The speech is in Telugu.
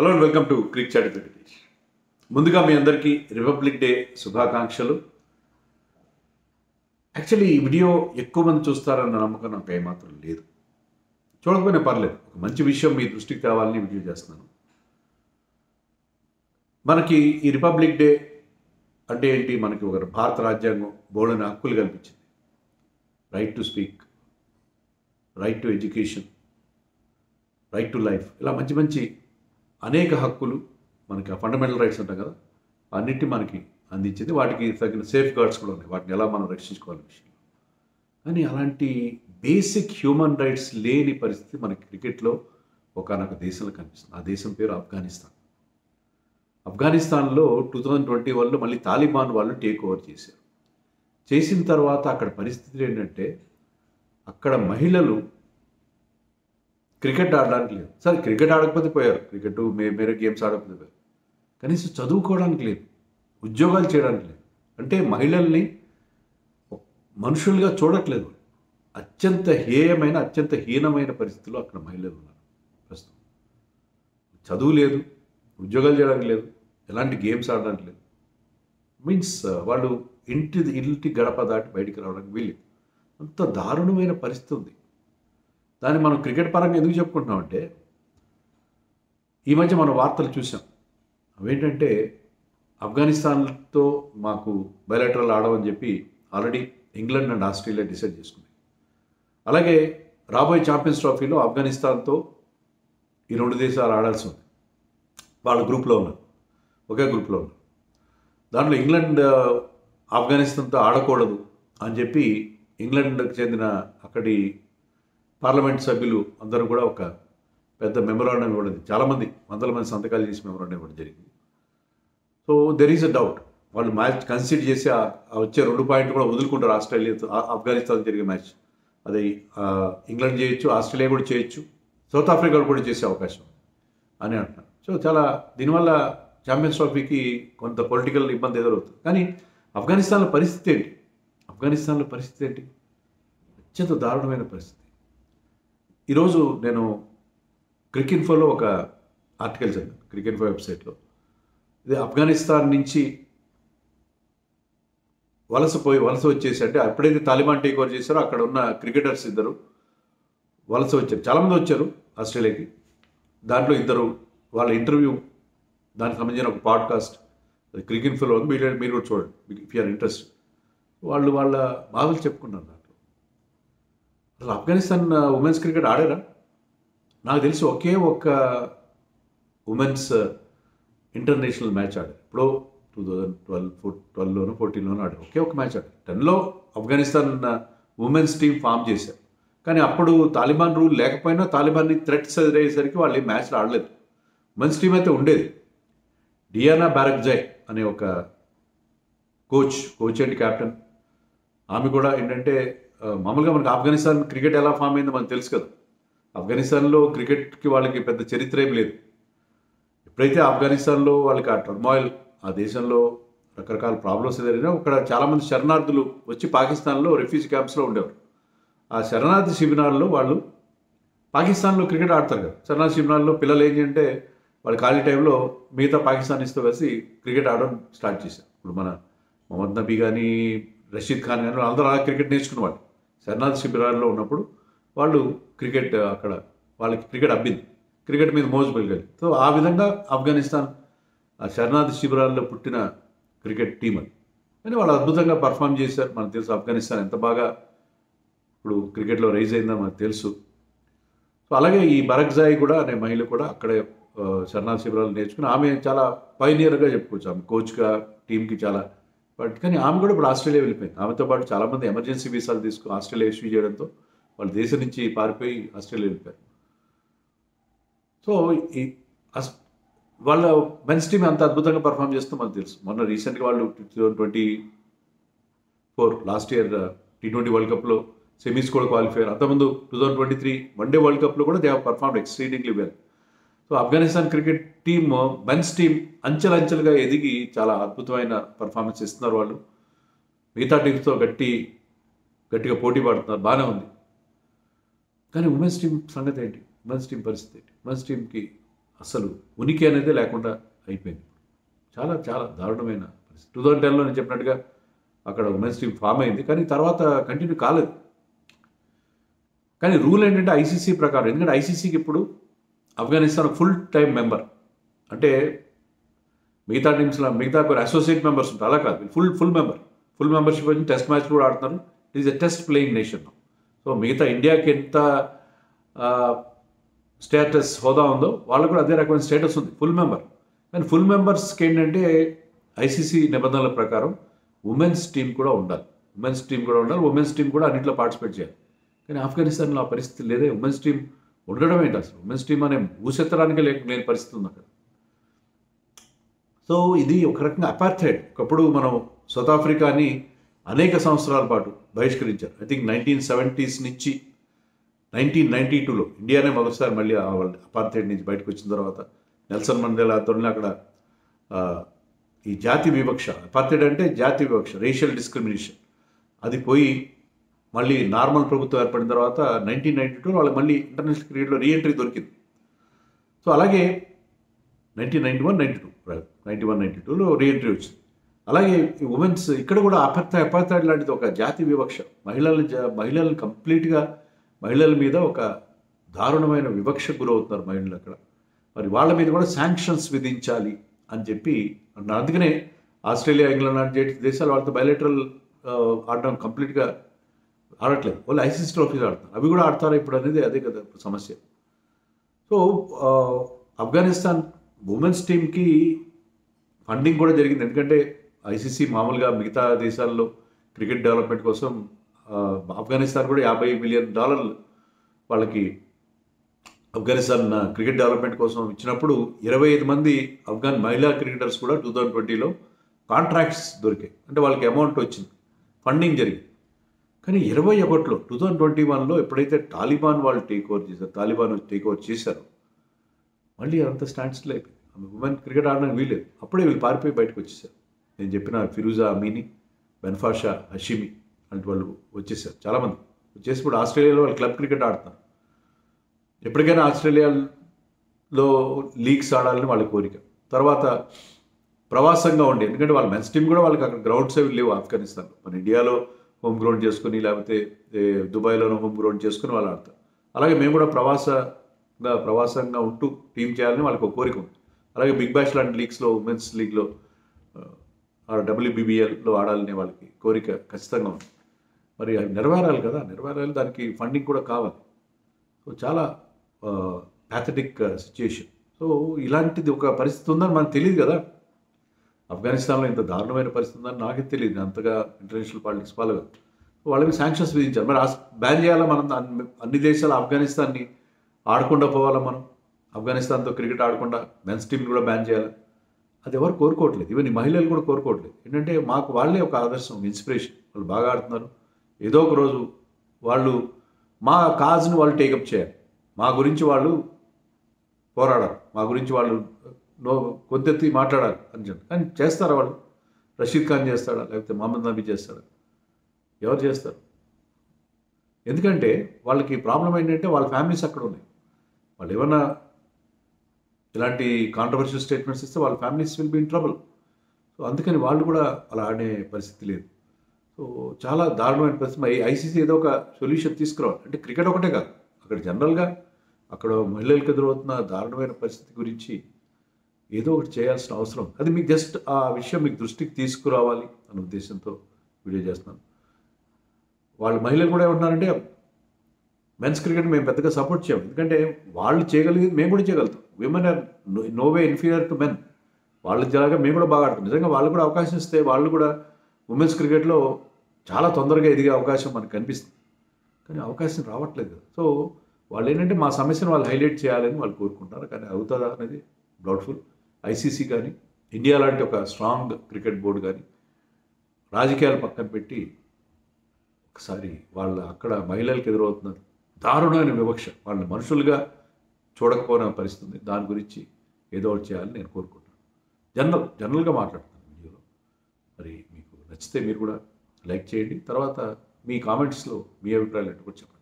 Hello and welcome to crick chat Venkatesh. ముందుగా మీ అందరికీ రిపబ్లిక్ డే శుభాకాంక్షలు. యాక్చువల్లీ ఈ వీడియో ఎక్కువ మంది చూస్తారన్న నమ్మకం నాకు ఏమాత్రం లేదు. చూడకపోయినా పర్లేదు, ఒక మంచి విషయం మీ దృష్టికి తేవాలని వీడియో చేస్తున్నాను. మనకి ఈ రిపబ్లిక్ డే అంటే ఏంటి? మనకి ఒక భారత రాజ్యాంగం బోల్డని హక్కులు కల్పించింది. Right to speak, right to education, right to life, ఇలా మంచి మంచి అనేక హక్కులు మనకి ఫండమెంటల్ రైట్స్ ఉంటాయి కదా, అన్నిటి మనకి అందించింది. వాటికి తగిన సేఫ్ గార్డ్స్ కూడా ఉన్నాయి, వాటిని ఎలా మనం రక్షించుకోవాలనే విషయంలో. కానీ అలాంటి బేసిక్ హ్యూమన్ రైట్స్ లేని పరిస్థితి మనకి క్రికెట్లో ఒకనొక దేశంలో కనిపిస్తుంది. ఆ దేశం పేరు ఆఫ్ఘనిస్తాన్. ఆఫ్ఘనిస్తాన్లో 2021లో మళ్ళీ తాలిబాన్ వాళ్ళు టేక్ ఓవర్ చేశారు. చేసిన తర్వాత అక్కడ పరిస్థితులు ఏంటంటే, అక్కడ మహిళలు క్రికెట్ ఆడడానికి లేదు. సరే, క్రికెట్ ఆడకపోతే పోయారు, క్రికెట్ మేరే గేమ్స్ ఆడకపోతే పోయారు, కనీసం చదువుకోవడానికి లేదు, ఉద్యోగాలు చేయడానికి లేదు. అంటే మహిళల్ని మనుషులుగా చూడట్లేదు. అత్యంత హేయమైన, అత్యంత హీనమైన పరిస్థితుల్లో అక్కడ మహిళలు ఉన్నారు ప్రస్తుతం. చదువు లేదు, ఉద్యోగాలు చేయడానికి లేదు, ఎలాంటి గేమ్స్ ఆడడానికి లేదు. మీన్స్ వాళ్ళు ఇంటి గడప దాటి బయటికి రావడానికి వీల్లేదు. అంత దారుణమైన పరిస్థితి ఉంది. దాన్ని మనం క్రికెట్ పరంగా ఎందుకు చెప్పుకుంటున్నామంటే, ఈ మధ్య మనం వార్తలు చూసాం. అవేంటంటే, ఆఫ్ఘనిస్తాన్తో మాకు బయలాటరల్ ఆడమని చెప్పి already England and Australia decide చేసుకుంది. అలాగే రాబోయే ఛాంపియన్స్ ట్రోఫీలో ఆఫ్ఘనిస్తాన్తో ఈ రెండు దేశాలు ఆడాల్సి ఉంది. వాళ్ళ గ్రూప్లో ఉన్నారు, ఒకే గ్రూప్లో ఉన్నారు. దాంట్లో ఇంగ్లాండ్ ఆఫ్ఘనిస్తాన్తో ఆడకూడదు అని చెప్పి ఇంగ్లాండ్కి చెందిన అక్కడి పార్లమెంట్ సభ్యులు అందరూ కూడా ఒక పెద్ద మెమోరాండం ఇవ్వడం, చాలామంది వందల మంది సంతకాలు చేసి మెమోరాండం ఇవ్వడం జరిగింది. So there is a doubt, వాళ్ళు మ్యాచ్ కన్సిడర్ చేసి వచ్చే 2 పాయింట్లు కూడా వదులుకుంటారు. ఆస్ట్రేలియాతో ఆఫ్ఘనిస్తాన్ జరిగే మ్యాచ్ అది ఇంగ్లాండ్ చేయొచ్చు, ఆస్ట్రేలియా కూడా చేయొచ్చు, సౌత్ ఆఫ్రికా కూడా చేసే అవకాశం అని అంటున్నారు. సో చాలా దీనివల్ల ఛాంపియన్స్ ట్రోఫీకి కొంత పొలిటికల్ ఇబ్బంది ఎదురవుతుంది. కానీ ఆఫ్ఘనిస్తాన్లో పరిస్థితి ఏంటి? అత్యంత దారుణమైన పరిస్థితి. ఈరోజు నేను క్రికిన్ఫోలో ఒక ఆర్టికల్ చదివాను, క్రికిన్ఫో వెబ్సైట్లో. ఇది ఆఫ్ఘనిస్తాన్ నుంచి వలస వచ్చేసి, అంటే ఎప్పుడైతే తాలిబాన్ టేక్ ఓవర్ చేశారో అక్కడ ఉన్న క్రికెటర్స్ ఇద్దరు వలస వచ్చారు. చాలామంది వచ్చారు ఆస్ట్రేలియాకి. దాంట్లో ఇద్దరు వాళ్ళ ఇంటర్వ్యూ, దానికి సంబంధించిన ఒక పాడ్కాస్ట్ క్రికిన్ఫోలో ఉంది, మీరు కూడా చూడండి ఇఫ్ యూఆర్ ఇంట్రెస్ట్. వాళ్ళు వాళ్ళ బాధలు చెప్పుకున్నారు. దాంట్లో అసలు ఆఫ్ఘనిస్తాన్ ఉమెన్స్ క్రికెట్ ఆడారా? నాకు తెలిసి ఒకే ఒక్క ఉమెన్స్ ఇంటర్నేషనల్ మ్యాచ్ ఆడారు. ఇప్పుడు 2012లోనో 14లోనో ఆడారు, ఒకే ఒక మ్యాచ్ ఆడారు. 10లో ఆఫ్ఘనిస్తాన్ ఉమెన్స్ టీం ఫామ్ చేశారు. కానీ అప్పుడు తాలిబాన్ రూల్ లేకపోయినా తాలిబాన్ని థ్రెట్స్ ఎదురయ్యేసరికి వాళ్ళు ఈ మ్యాచ్లో ఆడలేదు. ఉమెన్స్ టీం అయితే ఉండేది. డియానా బారక్జాయ్ అనే ఒక కోచ్ అండ్ కెప్టెన్. ఆమె కూడా ఏంటంటే, మామూలుగా మనకి ఆఫ్ఘనిస్తాన్ క్రికెట్ ఎలా ఫామ్ అయిందో మనకు తెలుసు కదా. ఆఫ్ఘనిస్తాన్లో క్రికెట్కి వాళ్ళకి పెద్ద చరిత్ర ఏం లేదు. ఎప్పుడైతే ఆఫ్ఘనిస్తాన్లో వాళ్ళకి ఆ టర్మాయిల్, ఆ దేశంలో రకరకాల ప్రాబ్లమ్స్ ఎదురైనా అక్కడ చాలామంది శరణార్థులు వచ్చి పాకిస్తాన్లో రెఫ్యూజీ క్యాంప్స్లో ఉండేవారు. ఆ శరణార్థి శిబిరాల్లో వాళ్ళు పాకిస్తాన్లో క్రికెట్ ఆడతారు కదా. శరణార్థి శిబిరాల్లో పిల్లలు ఏంటంటే, వాళ్ళ ఖాళీ టైంలో మిగతా పాకిస్తానీస్తో కలిసి క్రికెట్ ఆడడం స్టార్ట్ చేశారు. ఇప్పుడు మన మొహమ్మద్ నబీ కానీ, రషీద్ ఖాన్ కానీ అందరూ అలా క్రికెట్ నేర్చుకునేవాళ్ళు. శరణార్థి శిబిరాల్లో ఉన్నప్పుడు వాళ్ళు క్రికెట్, అక్కడ వాళ్ళకి క్రికెట్ అబ్బింది, క్రికెట్ మీద మోజు పెరిగాలి. సో ఆ విధంగా ఆఫ్ఘనిస్తాన్ ఆ శరణార్థి శిబిరాల్లో పుట్టిన క్రికెట్ టీం అది. కానీ వాళ్ళు అద్భుతంగా పర్ఫామ్ చేశారు. మనకు తెలుసు ఆఫ్ఘనిస్తాన్ ఎంత బాగా ఇప్పుడు క్రికెట్లో రైజ్ అయిందో మనకు తెలుసు. సో అలాగే ఈ బరక్జాయి కూడా అనే మహిళ కూడా అక్కడే శరణార్థి శిబిరాలు నేర్చుకుని ఆమె చాలా పైనియర్గా చెప్పుకోవచ్చు. ఆమె కోచ్గా టీంకి చాలా. కానీ ఆమె కూడా ఇప్పుడు ఆస్ట్రేలియా వెళ్ళిపోయింది. ఆమెతో పాటు చాలామంది ఎమర్జెన్సీ వీసాలు తీసుకుని ఆస్ట్రేలియా ఇష్యూ చేయడంతో వాళ్ళు దేశం నుంచి పారిపోయి ఆస్ట్రేలియా వెళ్ళిపోయారు. సో ఈ వాళ్ళ మెన్స్ టీం అంత అద్భుతంగా పర్ఫామ్ చేస్తూ మనకు తెలుసు. మొన్న రీసెంట్గా వాళ్ళు 2024 లాస్ట్ ఇయర్ T20 వరల్డ్ కప్లో సెమీస్ కూడా క్వాలిఫైర్. అంతకుముందు 2023 వన్డే వరల్డ్ కప్లో కూడా they have performed extremely well. So Afghanistan cricket team, men's team అంచెలంచెలుగా ఎదిగి చాలా అద్భుతమైన పర్ఫార్మెన్స్ ఇస్తున్నారు. వాళ్ళు మిగతా టీమ్స్తో గట్టిగా పోటీ పడుతున్నారు, బాగానే ఉంది. కానీ ఉమెన్స్ టీం సంగతి ఏంటి? ఉమెన్స్ టీం పరిస్థితి ఏంటి? ఉమెన్స్ టీంకి అసలు ఉనికి అనేది లేకుండా అయిపోయింది. చాలా చాలా దారుణమైన పరిస్థితి. 2010లో నేను చెప్పినట్టుగా అక్కడ ఉమెన్స్ టీమ్ ఫామ్ అయింది, కానీ తర్వాత కంటిన్యూ కాలేదు. కానీ రూల్ ఏంటంటే ఐసీసీ ప్రకారం, ఎందుకంటే ఐసీసీకి ఇప్పుడు ఆఫ్ఘనిస్తాన్ ఫుల్ టైం మెంబర్. అంటే మిగతా టీమ్స్లో మిగతా కొన్ని అసోసియేట్ మెంబర్స్ ఉంటారు, అలా కాదు, ఫుల్ మెంబర్షిప్ వచ్చి టెస్ట్ మ్యాచ్ కూడా ఆడుతున్నారు. It is a test playing nation. So మిగతా ఇండియాకి ఎంత స్టేటస్ హోదా ఉందో వాళ్ళకు కూడా అదే రకమైన స్టేటస్ ఉంది, ఫుల్ మెంబర్. కానీ ఫుల్ మెంబర్స్కి ఏంటంటే ఐసీసీ నిబంధనల ప్రకారం ఉమెన్స్ టీం కూడా ఉండాలి, ఉమెన్స్ టీం కూడా అన్నింటిలో పార్టిసిపేట్ చేయాలి. కానీ ఆఫ్ఘనిస్తాన్లో ఆ పరిస్థితి లేదే. ఉమెన్స్ టీం ఉండడం ఏంటి అసలు? ఉమెన్స్ టీం అనే ఊసెత్తడానికే లేని పరిస్థితి ఉంది అక్కడ. సో ఇది ఒక రకంగా అపార్థైడ్. ఒకప్పుడు మనం సౌత్ ఆఫ్రికాని అనేక సంవత్సరాల పాటు బహిష్కరించారు. ఐ థింక్ 1970s నుంచి 1992లో ఇండియానే మొదటిసారి మళ్ళీ అపార్థైడ్ నుంచి బయటకు వచ్చిన తర్వాత నెల్సన్ మండేలా తోనే అక్కడ ఈ జాతి వివక్ష, అపార్థైడ్ అంటే జాతి వివక్ష, రేషియల్ డిస్క్రిమినేషన్, అది పోయి మళ్ళీ నార్మల్ ప్రభుత్వం ఏర్పడిన తర్వాత 1992 వాళ్ళకి మళ్ళీ ఇంటర్నేషనల్ క్రికెట్లో రీఎంట్రీ దొరికింది. సో అలాగే 1991-92లో రీఎంట్రీ వచ్చింది. అలాగే ఉమెన్స్ ఇక్కడ కూడా అపార్థైడ్ లాంటిది ఒక జాతి వివక్ష, మహిళల్ని కంప్లీట్గా మహిళల మీద ఒక దారుణమైన వివక్షకు గురవుతున్నారు మహిళలు అక్కడ. మరి వాళ్ళ మీద కూడా శాంక్షన్స్ విధించాలి అని చెప్పి అన్నారు. అందుకనే ఆస్ట్రేలియా, ఇంగ్లాండ్ లాంటి దేశాలు వాళ్ళతో బయలేటరల్ ఆడడం కంప్లీట్గా ఆడట్లేదు. వాళ్ళు ఐసీసీ ట్రోఫీస్ ఆడతారు, అవి కూడా ఆడతారు ఇప్పుడు అనేది అదే కదా సమస్య. సో ఆఫ్ఘనిస్తాన్ ఉమెన్స్ టీంకి ఫండింగ్ కూడా జరిగింది. ఎందుకంటే ఐసీసీ మామూలుగా మిగతా దేశాల్లో క్రికెట్ డెవలప్మెంట్ కోసం ఆఫ్ఘనిస్తాన్ కూడా $50 మిలియన్ వాళ్ళకి ఆఫ్ఘనిస్తాన్ క్రికెట్ డెవలప్మెంట్ కోసం ఇచ్చినప్పుడు 25 మంది ఆఫ్ఘన్ మహిళా క్రికెటర్స్ కూడా 2020లో కాంట్రాక్ట్స్ దొరికాయి. అంటే వాళ్ళకి అమౌంట్ వచ్చింది, ఫండింగ్ జరిగింది. కానీ 2021లో 2021లో ఎప్పుడైతే తాలిబాన్ వాళ్ళు టేక్ ఓవర్ చేశారో మళ్ళీ అంత స్టాండ్ స్టిల్ అయిపోయింది. ఉమెన్ క్రికెట్ ఆడడానికి వీలేదు. అప్పుడే వీళ్ళు పారిపోయి బయటకు వచ్చేసారు. నేను చెప్పిన ఫిరూజా అమీని, బెన్ఫాషా హషీమి అంటే వాళ్ళు వచ్చేసారు. చాలామంది వచ్చేసి ఇప్పుడు ఆస్ట్రేలియాలో వాళ్ళు క్లబ్ క్రికెట్ ఆడుతున్నారు. ఎప్పటికైనా ఆస్ట్రేలియాలో లీగ్స్ ఆడాలని వాళ్ళ కోరిక. తర్వాత ప్రవాసంగా ఉండే, ఎందుకంటే వాళ్ళ మెన్స్ టీం కూడా వాళ్ళకి అక్కడ గ్రౌండ్స్ అవి లేవు ఆఫ్ఘనిస్తాన్లో. మన ఇండియాలో హోమ్ గ్రౌండ్ చేసుకుని లేకపోతే దుబాయ్లోనూ హోమ్ గ్రౌండ్ చేసుకుని వాళ్ళు ఆడతారు. అలాగే మేము కూడా ప్రవాసంగా ఉంటూ టీం చేయాలని వాళ్ళకి ఒక కోరిక ఉంది. అలాగే బిగ్ బ్యాష్ లాంటి లీగ్స్లో, ఉమెన్స్ లీగ్లో, WBBLలో ఆడాలనే వాళ్ళకి కోరిక ఖచ్చితంగా ఉంది. మరి అవి నెరవేరాలి కదా, దానికి ఫండింగ్ కూడా కావాలి. సో చాలా ప్యాథటిక్ సిచ్యుయేషన్. సో ఇలాంటిది ఒక పరిస్థితి ఉందని మనకు తెలియదు కదా. ఆఫ్ఘనిస్తాన్లో ఇంత దారుణమైన పరిస్థితి ఉందని నాకే తెలియదు, అంతగా ఇంటర్నేషనల్ పాలిటిక్స్ ఫాలో. వాళ్ళకి శాంక్షన్స్ విధించారు. మరి బ్యాన్ చేయాలా మనం? అన్ని దేశాలు ఆఫ్ఘనిస్తాన్ని ఆడకుండా పోవాలా? మనం ఆఫ్ఘనిస్తాన్తో క్రికెట్ ఆడకుండా మెన్స్ టీంని కూడా బ్యాన్ చేయాలి? అది ఎవరు కోరుకోవట్లేదు, ఈవెన్ ఈ మహిళలు కూడా కోరుకోవట్లేదు. ఏంటంటే మాకు వాళ్ళే ఒక ఆదర్శం, ఇన్స్పిరేషన్. వాళ్ళు బాగా ఆడుతున్నారు, ఏదో ఒక రోజు వాళ్ళు మా కాజ్ని వాళ్ళు టేకప్ చేయాలి, మా గురించి వాళ్ళు పోరాడాలి, మా గురించి వాళ్ళు కొంతెత్తి మాట్లాడాలి అని చెప్పి. కానీ చేస్తారా వాళ్ళు? రషీద్ ఖాన్ చేస్తాడా, లేకపోతే మహమ్మద్ నబీ చేస్తాడా? ఎవరు చేస్తారు? ఎందుకంటే వాళ్ళకి ప్రాబ్లం ఏంటంటే వాళ్ళ ఫ్యామిలీస్ అక్కడ ఉన్నాయి. వాళ్ళు ఏమన్నా ఇలాంటి కాంట్రవర్షియల్ స్టేట్మెంట్స్ ఇస్తే వాళ్ళ families will be in trouble. So అందుకని వాళ్ళు కూడా అలా ఆడే పరిస్థితి లేదు. సో చాలా దారుణమైన పరిస్థితి. మరి ఐసీసీ ఏదో ఒక సొల్యూషన్ తీసుకురావాలి. అంటే క్రికెట్ ఒకటే కాదు, అక్కడ జనరల్గా అక్కడ మహిళలకు ఎదురవుతున్న దారుణమైన పరిస్థితి గురించి ఏదో ఒకటి చేయాల్సిన అవసరం. అది మీకు జస్ట్ ఆ విషయం మీకు దృష్టికి తీసుకురావాలి అనే ఉద్దేశంతో వీడియో చేస్తున్నాను. వాళ్ళ మహిళలు కూడా ఏమంటున్నారంటే మెన్స్ క్రికెట్ మేము పెద్దగా సపోర్ట్ చేయం, ఎందుకంటే వాళ్ళు చేయగలిగేది మేము కూడా చేయగలుగుతాం. Women are no way inferior to men. వాళ్ళ జలాగా మేము కూడా బాగా ఆడుతాం. నిజంగా వాళ్ళు కూడా అవకాశం ఇస్తే వాళ్ళు కూడా ఉమెన్స్ క్రికెట్లో చాలా తొందరగా ఎదిగే అవకాశం మనకు కనిపిస్తుంది. కానీ అవకాశం రావట్లేదు. సో వాళ్ళు ఏంటంటే మా సమస్యను వాళ్ళు హైలైట్ చేయాలని వాళ్ళు కోరుకుంటారు. కానీ అవుతుందా అనేది డౌట్ఫుల్. ఐసీసీ కానీ ఇండియా లాంటి ఒక స్ట్రాంగ్ క్రికెట్ బోర్డు కానీ రాజకీయాలు పక్కన పెట్టి ఒకసారి వాళ్ళ అక్కడ మహిళలకు ఎదురవుతున్నారు దారుణమైన వివక్ష, వాళ్ళని మనుషులుగా చూడకపోయిన పరిస్థితి ఉంది. దాని గురించి ఏదో ఒకటి చేయాలని నేను కోరుకుంటున్నాను. జనరల్గా మాట్లాడుతున్నాను వీడియోలో. మరి మీకు నచ్చితే మీరు కూడా లైక్ చేయండి. తర్వాత మీ కామెంట్స్లో మీ అభిప్రాయాలు ఏంటో కూడా చెప్పండి.